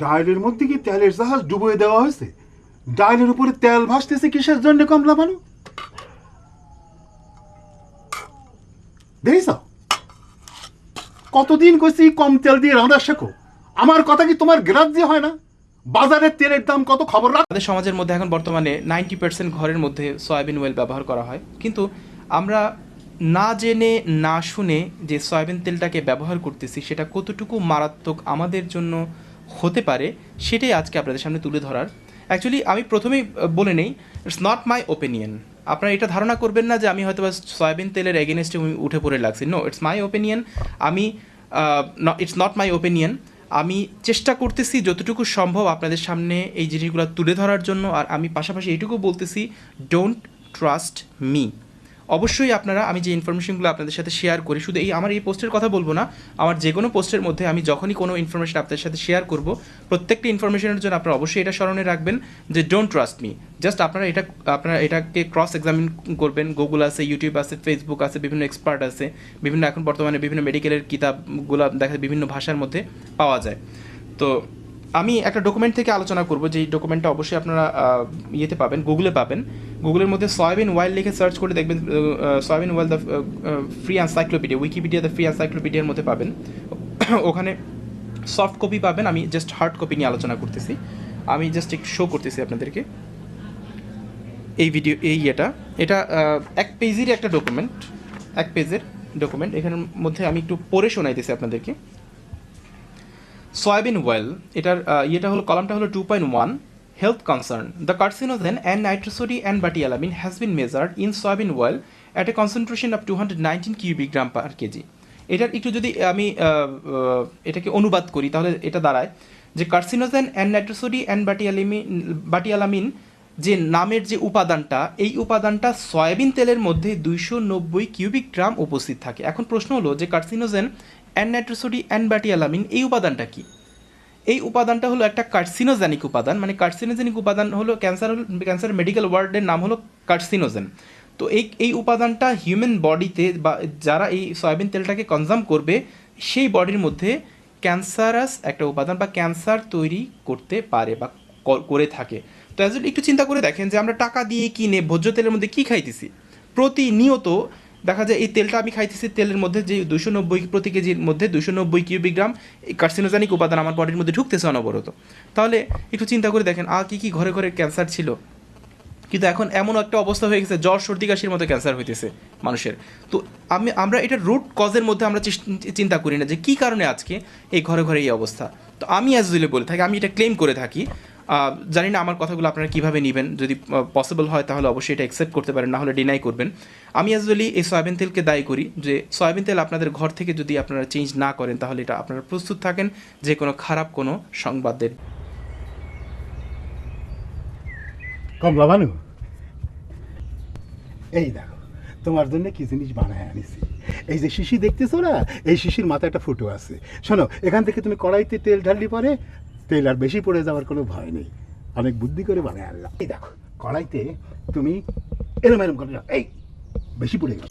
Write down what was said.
ডাইলের মধ্যে কি তেলের জাহাজ ডুবিয়ে দেওয়া হয়েছে? ডাইলের উপরে তেল ভাসতেছে কিসের জন্য কমলা বানু? দেখিস কতদিন কইছি কম তেল দিয়ে রান্না শেখো, আমার কথা কি তোমার গ্রাহ্য হয় না? বাজারের তেলের দাম কত খবর রাখ। আমাদের সমাজের মধ্যে এখন বর্তমানে 90% ঘরের মধ্যে সয়াবিন অয়েল ব্যবহার করা হয়, কিন্তু আমরা না জেনে না শুনে যে সয়াবিন তেলটাকে ব্যবহার করতেছি সেটা কতটুকু মারাত্মক আমাদের জন্য হতে পারে সেটাই আজকে আপনাদের সামনে তুলে ধরার। অ্যাকচুয়ালি আমি প্রথমেই বলে নেই, ইটস নট মাই ওপিনিয়ন। আপনারা এটা ধারণা করবেন না যে আমি হয়তো বা সয়াবিন তেলের এগেনস্টে উঠে পড়ে লাগছি। No, it's my opinion. আমি ইটস নট মাই ওপিনিয়ন। আমি চেষ্টা করতেছি যতটুকু সম্ভব আপনাদের সামনে এই জিনিসগুলো তুলে ধরার জন্য। আর আমি পাশাপাশি এইটুকু বলতেছি, ডোন্ট ট্রাস্ট মি। অবশ্যই আপনারা, আমি যে ইনফরমেশনগুলো আপনাদের সাথে শেয়ার করি, শুধু আমার এই পোস্টের কথা বলবো না, আমার যে কোনো পোস্টের মধ্যে আমি যখনই কোনো ইনফরমেশন আপনাদের সাথে শেয়ার করব, প্রত্যেকটা ইনফরমেশনের জন্য আপনারা অবশ্যই এটা স্মরণে রাখবেন যে ডোন্ট ট্রাস্ট মি। জাস্ট আপনারা এটাকে ক্রস এক্সামিন করবেন। গুগল আছে, ইউটিউব আছে, ফেসবুক আছে, বিভিন্ন এক্সপার্ট আছে, বিভিন্ন এখন বর্তমানে বিভিন্ন মেডিকেলের কিতাবগুলো দেখা যায় বিভিন্ন ভাষার মধ্যে পাওয়া যায়। তো আমি একটা ডকুমেন্ট থেকে আলোচনা করব, যে ডকুমেন্টটা অবশ্যই আপনারা ইয়েতে পাবেন, গুগলে পাবেন। গুগলের মধ্যে সয়াবিন ওয়েল লিখে সার্চ করে দেখবেন, soybean oil the free encyclopedia, Wikipedia the free এনসাইক্লোপিডিয়ার মধ্যে পাবেন। ওখানে সফট কপি পাবেন, আমি জাস্ট হার্ড কপি নিয়ে আলোচনা করতেছি। আমি জাস্ট একটু শো করতেছি আপনাদেরকে এই ভিডিও, এটা এক পেজের একটা ডকুমেন্ট, এক পেজের ডকুমেন্ট। এখানের মধ্যে আমি একটু পড়ে শোনাইতেছি আপনাদেরকে। সয়াবিন ওয়েল, এটার ইয়েটা হলো, কলামটা হলো 2.1, health concern. The carcinogen and nitrosodi and butylamine has been measured in soybean oil at a concentration of 219 cubic gram per KG. এটার একটু যদি আমি এটাকে অনুবাদ করি তাহলে এটা দাঁড়ায় যে কার্সিনোজেন অ্যান্ড নাইট্রোসোডি অ্যান্ড বাটিয়ালামিন যে নামের যে উপাদানটা, এই উপাদানটা সয়াবিন তেলের মধ্যে 290 কিউবিক গ্রাম উপস্থিত থাকে। এখন প্রশ্ন হলো যে কার্সিনোজেন অ্যান্ড নাইট্রোসোডি অ্যান্ড বাটিয়ালামিন এই উপাদানটা কি? এই উপাদানটা হলো একটা কার্সিনোজেনিক উপাদান। মানে কার্সিনোজেনিক উপাদান হলো ক্যান্সার মেডিকেল ওয়ার্ডের নাম হলো কার্সিনোজেন। তো এই উপাদানটা হিউম্যান বডিতে, বা যারা এই সয়াবিন তেলটাকে কনজাম করবে সেই বডির মধ্যে ক্যান্সারাস একটা উপাদান বা ক্যান্সার তৈরি করতে পারে বা করে থাকে। তো একটু চিন্তা করে দেখেন যে আমরা টাকা দিয়ে কিনে ভোজ্য তেলের মধ্যে কী খাইতেছি। প্রতিনিয়ত দেখা যায় এই তেলটা আমি খাইতেছি, তেলের মধ্যে যে 290 প্রতি কেজির মধ্যে 290 কিউবিক গ্রাম এই কার্সিনোজেনিক উপাদান আমার বডির মধ্যে ঢুকতেছে অনবরত। তাহলে একটু চিন্তা করে দেখেন কী ঘরে ঘরে ক্যান্সার ছিল, কিন্তু এখন এমন একটা অবস্থা হয়ে গেছে জ্বর সর্দি কাশির মতো ক্যান্সার হইতেছে মানুষের। তো আমরা এটা রুট কজের মধ্যে আমরা চিন্তা করি না যে কী কারণে আজকে এই ঘরে ঘরে এই অবস্থা। তো আমি অ্যাজ ইউজুয়ালি বলে থাকি, আমি এটা ক্লেম করে থাকি। জানি না আমার কথাগুলো আপনারা কীভাবে নেবেন, যদি পসিবল হয় তাহলে অবশ্যই এটা অ্যাকসেপ্ট করতে পারেন, না হলে ডিনাই করবেন। আমি অ্যাকচুয়ালি এই সয়াবিন তেলকে দায়ী করি যে সয়াবিন তেল আপনাদের ঘর থেকে যদি আপনারা চেঞ্জ না করেন তাহলে এটা আপনারা প্রস্তুত থাকেন যে কোনো খারাপ কোনো সংবাদের। কমলা বানু, এই দেখো তোমার জন্য কি জিনিস বানায় আনিছি। এই যে শিশি দেখতেছো না, এই শিশির মাথায় একটা ফুটো আছে। শোনো, এখান থেকে তুমি কড়াইতে তেল ঢাললি পরে তেল আর বেশি পড়ে যাওয়ার কোনো ভয় নেই। অনেক বুদ্ধি করে বানায় আনলাম। এই দেখো কড়াইতে তুমি এরম করে, এই বেশি পড়ে গেল।